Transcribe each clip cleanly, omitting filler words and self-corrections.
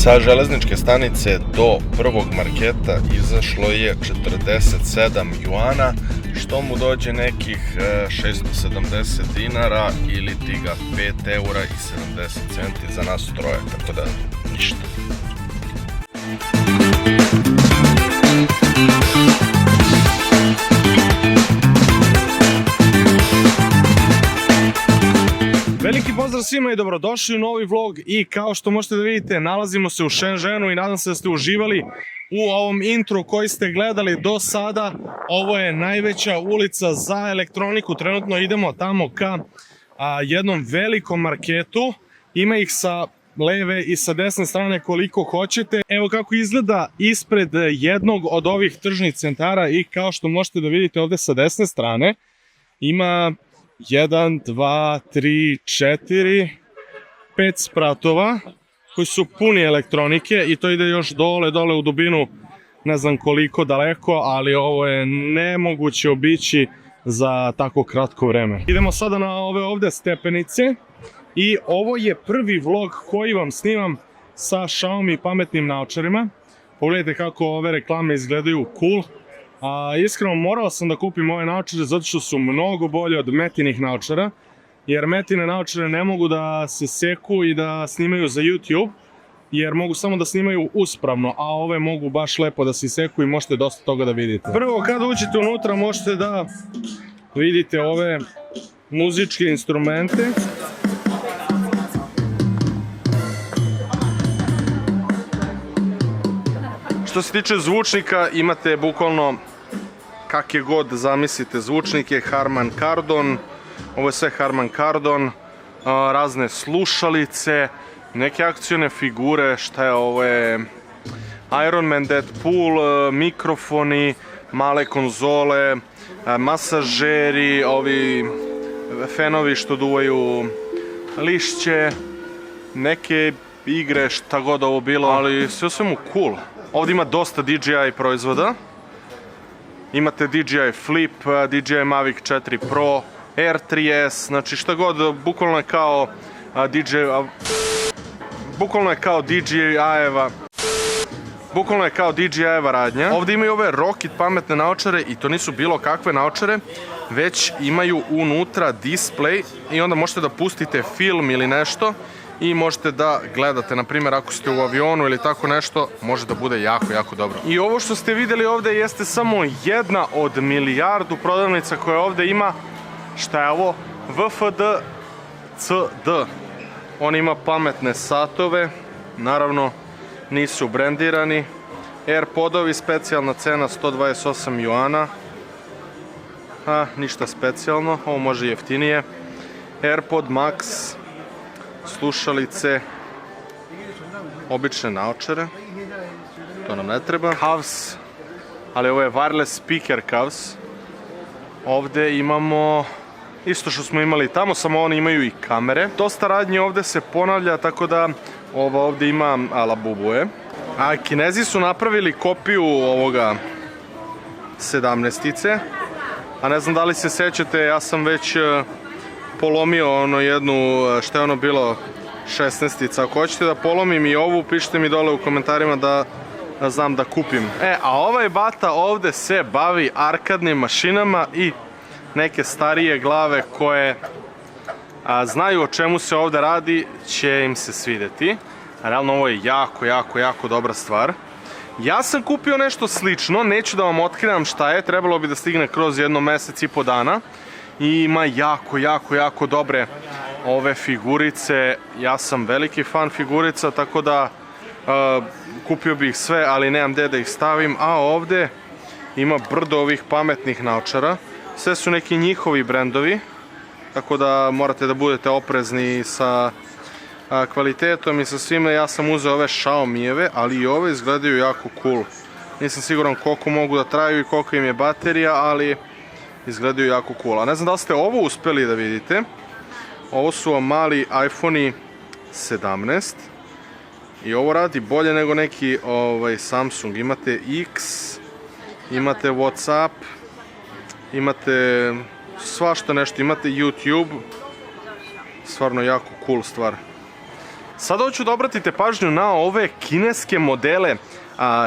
Sa železničke stanice do prvog marketa izašlo je 47 juana, što mu dođe nekih 670 dinara ili ti ga 5 eura i 70 centi za nas troje, tako da ništa. Veliki pozdrav svima i dobrodošli u novi vlog i kao što možete da vidite nalazimo se u Shenzhenu i nadam se da ste uživali u ovom intru koji ste gledali do sada. Ovo je najveća ulica za elektroniku, trenutno idemo tamo ka jednom velikom marketu, ima ih sa leve i sa desne strane koliko hoćete. Evo kako izgleda ispred jednog od ovih tržnih centara i kao što možete da vidite ovde sa desne strane ima 1, 2, 3, 4, 5 spratova koji su puni elektronike i to ide još dole u dubinu, ne znam koliko daleko, ali ovo je nemoguće obići za tako kratko vreme. Idemo sada na ove ovde stepenice i ovo je prvi vlog koji vam snimam sa Xiaomi pametnim naočarima. Pogledajte kako ove reklame izgledaju cool. Iskreno morao sam da kupim ove naočare zato što su mnogo bolje od Metinih naočara, jer Metine naočare ne mogu da se seku i da snimaju za YouTube, jer mogu samo da snimaju uspravno, a ove mogu baš lepo da se seku i možete dosta toga da vidite. Prvo kada uđete unutra možete da vidite ove muzičke instrumente. Što se tiče zvučnika, imate bukvalno kakve god zamislite zvučnike, Harman Kardon, ovo je sve Harman Kardon, razne slušalice, neke akcione figure, šta je ovo je Iron Man, Deadpool, mikrofoni, male konzole, masažeri, ovi fenovi što duvaju lišće, neke igre, šta god ovo bilo, ali sve u svemu cool. Ovdje ima dosta DJI proizvoda. Imate DJI Flip, DJI Mavic 4 Pro, Air 3S, znači šta god, bukvalno je kao DJI-eva radnja. Ovdje imaju ove Rocket pametne naočare i to nisu bilo kakve naočare, već imaju unutra display i onda možete da pustite film ili nešto i možete da gledate, na primjer ako ste u avionu ili tako nešto, može da bude jako dobro. I ovo što ste vidjeli ovdje jeste samo jedna od milijardu prodavnica koje ovdje ima. Šta je ovo? VFD CD. On ima pametne satove, naravno nisu brendirani. Airpodovi, specijalna cena 128 juana. Ništa specijalno, ovo može jeftinije. Airpod Max, slušalice, obične naočare, to nam ne treba. Kavs, ali ovo je wireless speaker Kavs. Ovdje imamo isto što smo imali tamo, samo oni imaju i kamere. Dosta radnje ovdje se ponavlja, tako da ovdje ima Labubuje. A Kinezi su napravili kopiju ovoga 17-ice, a ne znam da li se sećate, ja sam već polomio ono jednu, šta je ono bilo, 16-ica. Ako hoćete da polomim i ovu, pišite mi dole u komentarima da znam da kupim. A ovaj bata ovde se bavi arkadnim mašinama i neke starije glave koje znaju o čemu se ovde radi, će im se svideti. Realno ovo je jako dobra stvar. Ja sam kupio nešto slično, neću da vam otkrivam šta je, trebalo bi da stigne kroz jedno mesec i po dana. I ima jako dobre ove figurice. Ja sam veliki fan figurica, tako da kupio bih sve, ali nemam gde da ih stavim. A ovde ima brdo ovih pametnih naočara. Sve su neki njihovi brendovi, tako da morate da budete oprezni sa kvalitetom i sa svime. Ja sam uzeo ove Xiaomi-eve, ali i ove izgledaju jako cool. Nisam siguran koliko mogu da traju i koliko im je baterija, ali izgledaju jako cool. A ne znam da li ste ovo uspeli da vidite. Ovo su vam mali iPhone 17 i ovo radi bolje nego neki Samsung. Imate X, imate Whatsapp, imate svašta nešto, imate YouTube. Stvarno jako cool stvar. Sada hoću da obratite pažnju na ove kineske modele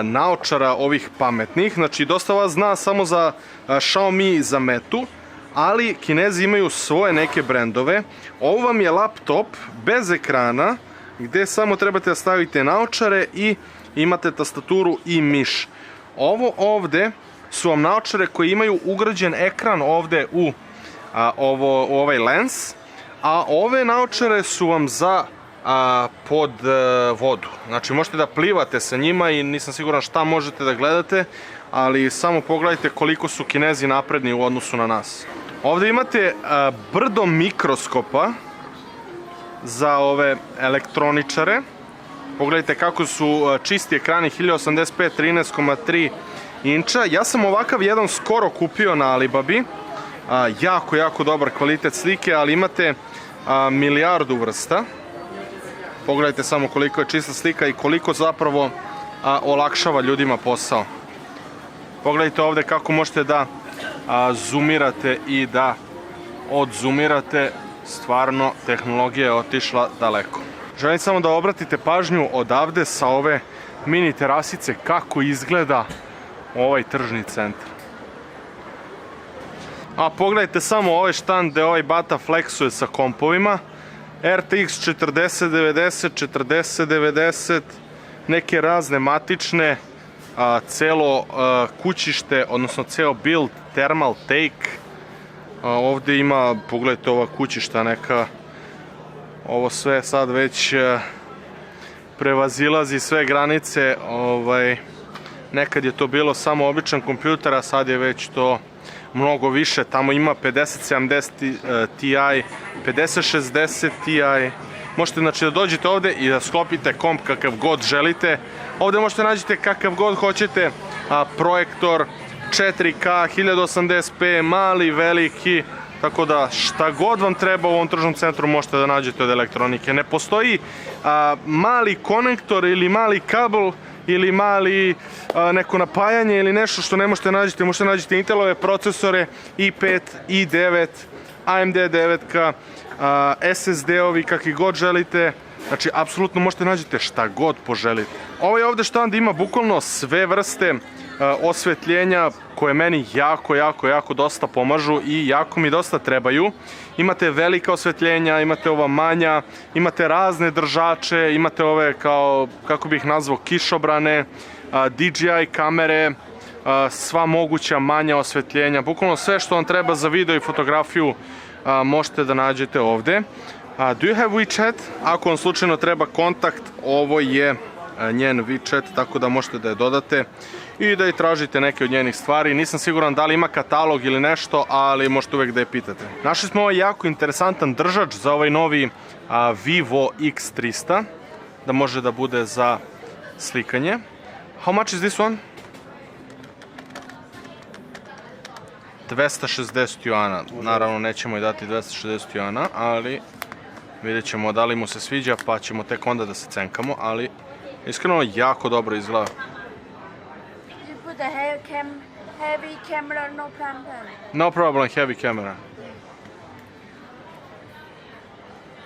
naočara ovih pametnih. Znači, dosta vas zna samo za Xiaomi i za Metu, ali Kinezi imaju svoje neke brendove. Ovo vam je laptop bez ekrana, gdje samo trebate da stavite naočare i imate tastaturu i miš. Ovo ovde su vam naočare koji imaju ugrađen ekran ovde u ovaj lens, a ove naočare su vam za pod vodu. Znači, možete da plivate sa njima i nisam siguran šta možete da gledate, ali samo pogledajte koliko su Kinezi napredni u odnosu na nas. Ovdje imate brdo mikroskopa za ove elektroničare. Pogledajte kako su čisti ekrani, 1085 13,3 inča. Ja sam ovakav jedan skoro kupio na Alibabi. Jako dobar kvalitet slike, ali imate milijardu vrsta. Pogledajte samo koliko je čista slika i koliko zapravo olakšava ljudima posao. Pogledajte ovdje kako možete da zoomirate i da odzoomirate. Stvarno, tehnologija je otišla daleko. Želim samo da obratite pažnju odavde sa ove mini terasice kako izgleda ovaj tržni centar. A pogledajte samo ovaj štand gde ovaj bata fleksuje sa kompovima. RTX 4090, 4090, neke razne matične, celo kućište, odnosno ceo build, thermal take. Ovdje ima, pogledajte ova kućišta neka, ovo sve sad već prevazilazi sve granice. Nekad je to bilo samo običan kompjuter, a sad je već to mnogo više. Tamo ima 5070 Ti, 5060 Ti. Možete znači da dođete ovdje i da sklopite komp kakav god želite. Ovdje možete nađete kakav god hoćete projektor 4K, 1080p, mali, veliki. Tako da šta god vam treba u ovom tržnom centru možete da nađete od elektronike. Ne postoji mali konektor ili mali kabel ili mali neko napajanje ili nešto što ne možete nađete. Možete nađete Intelove procesore, i5, i9, AMD 9K, SSD-ovi kakvi god želite. Znači, apsolutno možete nađete šta god poželite. Ovaj ovdje štand ima bukvalno sve vrste osvetljenja koje meni jako dosta pomažu i jako mi dosta trebaju. Imate velika osvetljenja, imate ova manja, imate razne držače, imate ove kao, kako bih nazvao, kišobrane, DJI kamere, sva moguća manja osvetljenja. Bukvalno sve što vam treba za video i fotografiju možete da nađete ovdje. Do you have WeChat? Ako vam slučajno treba kontakt, ovo je njen WeChat, tako da možete da je dodate i da je tražite neke od njenih stvari. Nisam siguran da li ima katalog ili nešto, ali možete uvek da je pitate. Našli smo ovaj jako interesantan držač za ovaj novi Vivo X300, da može da bude za slikanje. How much is this one? 260 juana. Naravno nećemo i dati 260 juana, ali vidjet ćemo da li mu se sviđa, pa ćemo tek onda da se cenkamo, ali iskreno jako dobro izgleda. Heavy camera, no problem. No problem, heavy camera.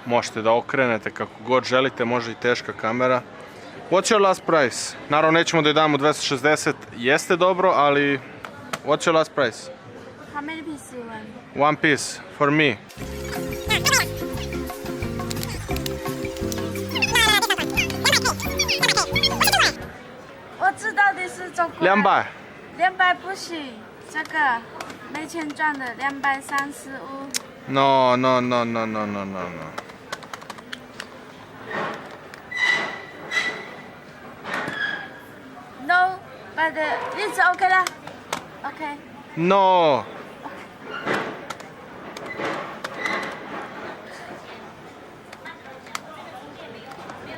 Možete da okrenete kako god želite, može i teška kamera. What's your last price? Naravno nećemo da je damo 260, jeste dobro, ali what's your last price? How many pieces you want? One piece, for me. $200。200不行，这个没钱赚的235。No. No, but it's okay 啦。Okay. No.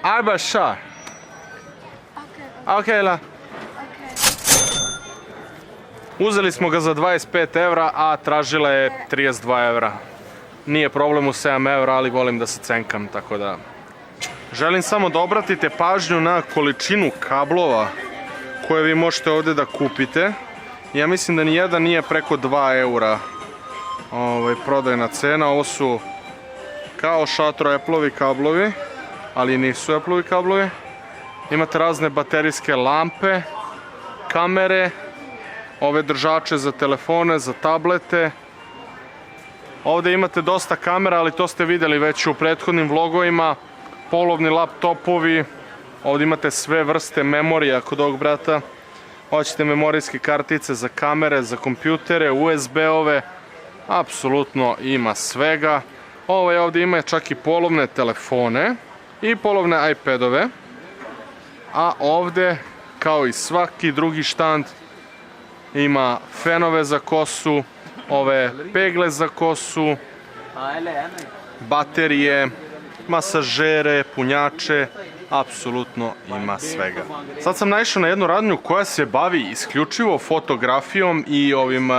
$4. Okay la. Uzeli smo ga za 25 evra, a tražila je 32 evra. Nije problem u 7 evra, ali volim da se cenkam, tako da... Želim samo da obratite pažnju na količinu kablova koje vi možete ovdje da kupite. Ja mislim da nijedan nije preko 2 eura prodajna cena. Ovo su kao šatro Apple-ovi kablovi. ali nisu Apple-ovi kablovi. Imate razne baterijske lampe, kamere, ove držače za telefone, za tablete. Ovdje imate dosta kamera, ali to ste vidjeli već u prethodnim vlogovima. Polovni laptopovi, ovdje imate sve vrste memorija kod ovog brata. Hoćete memorijske kartice za kamere, za kompjutere, USB-ove, apsolutno ima svega. Ovdje ima čak i polovne telefone i polovne iPadove. A ovdje, kao i svaki drugi štand, ima fenove za kosu, ove pegle za kosu, baterije, masažere, punjače, apsolutno ima svega. Sad sam naišao na jednu radnju koja se bavi isključivo fotografijom i ovim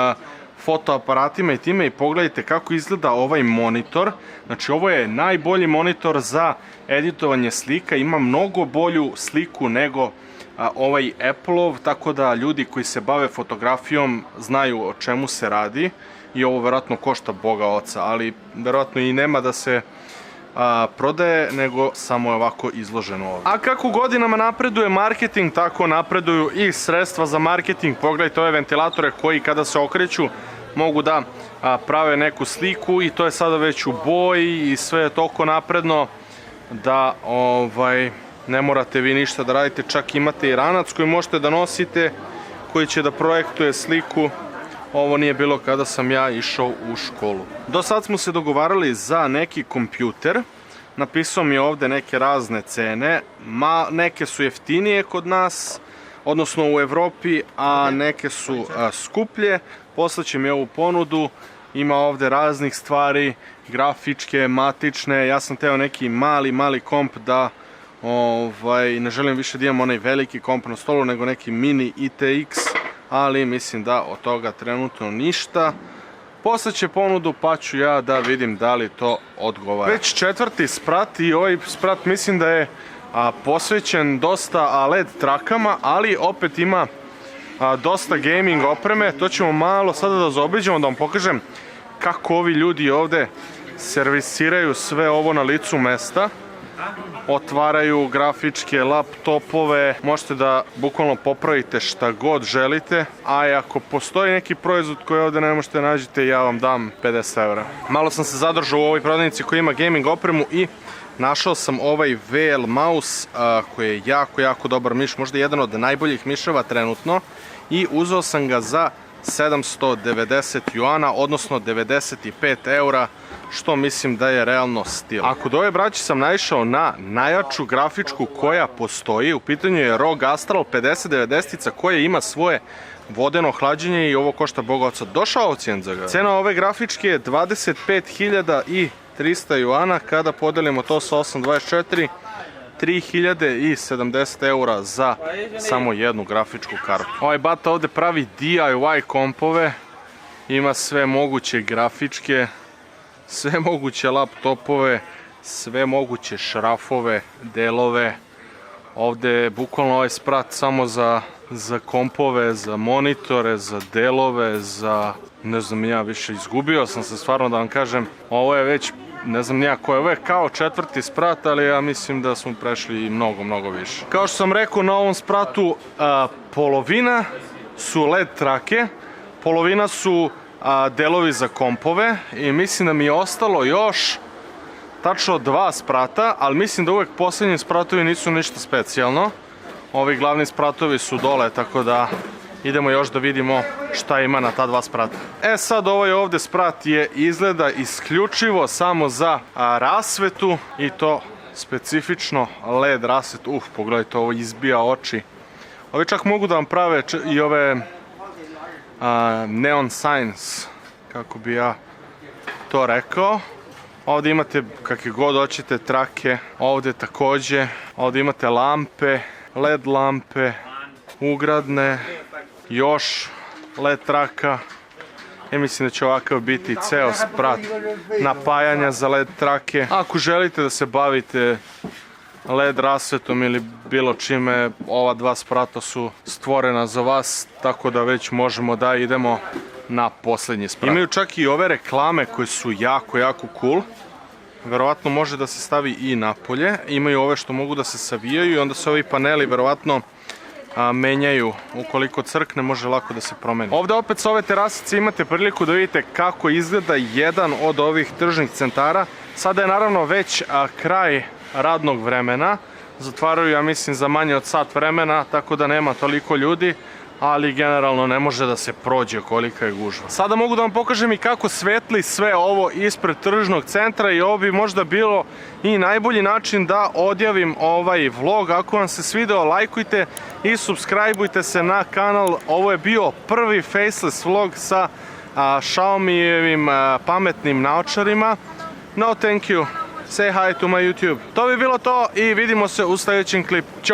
fotoaparatima i time, i pogledajte kako izgleda ovaj monitor. Znači ovo je najbolji monitor za editovanje slika, ima mnogo bolju sliku nego ovaj Apple-ov, tako da ljudi koji se bave fotografijom znaju o čemu se radi i ovo vjerojatno košta Boga oca, ali vjerojatno i nema da se prodaje, nego samo je ovako izloženo ovdje. A kako godinama napreduje marketing, tako napreduju i sredstva za marketing. Pogledajte ove ventilatore koji kada se okreću mogu da prave neku sliku i to je sada već u boji i sve je toliko napredno da ne morate vi ništa da radite, čak imate i ranac koji možete da nosite koji će da projektuje sliku. Ovo nije bilo kada sam ja išao u školu. Do sad smo se dogovarali za neki kompjuter. Napisao mi je ovdje neke razne cene. Neke su jeftinije kod nas, odnosno u Evropi, a neke su skuplje. Poslaće mi ovu ponudu. Ima ovdje raznih stvari, grafičke, matične. Ja sam teo neki mali komp da ne želim više da imam onaj veliki komp na stolu, nego neki mini ITX, ali mislim da od toga trenutno ništa. Poslaće ponudu pa ću ja da vidim da li to odgovara. Već četvrti sprat i ovaj sprat mislim da je posvećen dosta LED trakama, ali opet ima dosta gaming opreme. To ćemo malo sada da zaobiđemo, da vam pokažem kako ovi ljudi ovdje servisiraju sve ovo na licu mesta. Otvaraju grafičke laptopove, možete da bukvalno popravite šta god želite, a ako postoji neki proizvod koji ovdje ne možete nađete, ja vam dam 50 €. Malo sam se zadržao u ovoj prodavnici koja ima gaming opremu i našao sam ovaj VL mouse koji je jako dobar miš, možda jedan od najboljih miševa trenutno, i uzeo sam ga za 790 juana, odnosno 95 €, što mislim da je realno stil. A kod ove braće sam naišao na najjaču grafičku koja postoji. U pitanju je ROG Astral 5090 koja ima svoje vodeno hlađenje i ovo košta Boga oca. Došao ocijent za ga. Cena ove grafičke je 25.300 juana, kada podelimo to sa 824, 3070 € za samo jednu grafičku kartu. Ovaj bata ovdje pravi DIY kompove, ima sve moguće grafičke, sve moguće laptopove, sve moguće šrafove, delove. Ovdje je bukvalno ovaj sprat samo za kompove, za monitore, za delove, za ne znam ja više, izgubio sam se stvarno da vam kažem. Ovo je već ne znam nija koje, ovo je kao četvrti sprat, ali ja mislim da smo prešli mnogo više. Kao što sam rekao, na ovom spratu polovina su LED trake, polovina su delovi za kompove i mislim da mi je ostalo još tačno 2 sprata, ali mislim da uvek posljednji spratovi nisu ništa specijalno. Ovi glavni spratovi su dole, tako da idemo još da vidimo šta ima na ta 2 sprata. E sad, ovaj ovdje sprat je izgleda isključivo samo za rasvetu i to specifično LED rasvetu. Pogledajte, ovo izbija oči. Ovi čak mogu da vam prave i ove neon signs, kako bi ja to rekao. Ovdje imate kakve god hoćete trake, ovdje također, ovdje imate lampe, LED lampe, ugradne, još LED traka. I mislim da će ovakav biti ceo sprat napajanja za LED trake. Ako želite da se bavite LED rasvetom ili bilo čime, ova 2 sprata su stvorena za vas, tako da već možemo da idemo na posljednji sprat. Imaju čak i ove reklame koje su jako cool. verovatno može da se stavi i napolje. Imaju ove što mogu da se savijaju i onda se ovi paneli verovatno menjaju. Ukoliko crkne, može lako da se promeni. Ovde opet sa ove terasice imate priliku da vidite kako izgleda jedan od ovih tržnih centara. Sada je naravno već kraj radnog vremena. Zatvaraju, ja mislim, za manje od sat vremena, tako da nema toliko ljudi, ali generalno ne može da se prođe kolika je gužva. Sada mogu da vam pokažem i kako svetli sve ovo ispred tržnog centra i ovo bi možda bilo i najbolji način da odjavim ovaj vlog. Ako vam se svideo, lajkujte i subscribeujte se na kanal. Ovo je bio prvi faceless vlog sa Xiaomi-evim pametnim naočarima. No thank you. Say hi to my YouTube. To bi bilo to i vidimo se u sljedećem klipu. Ćao!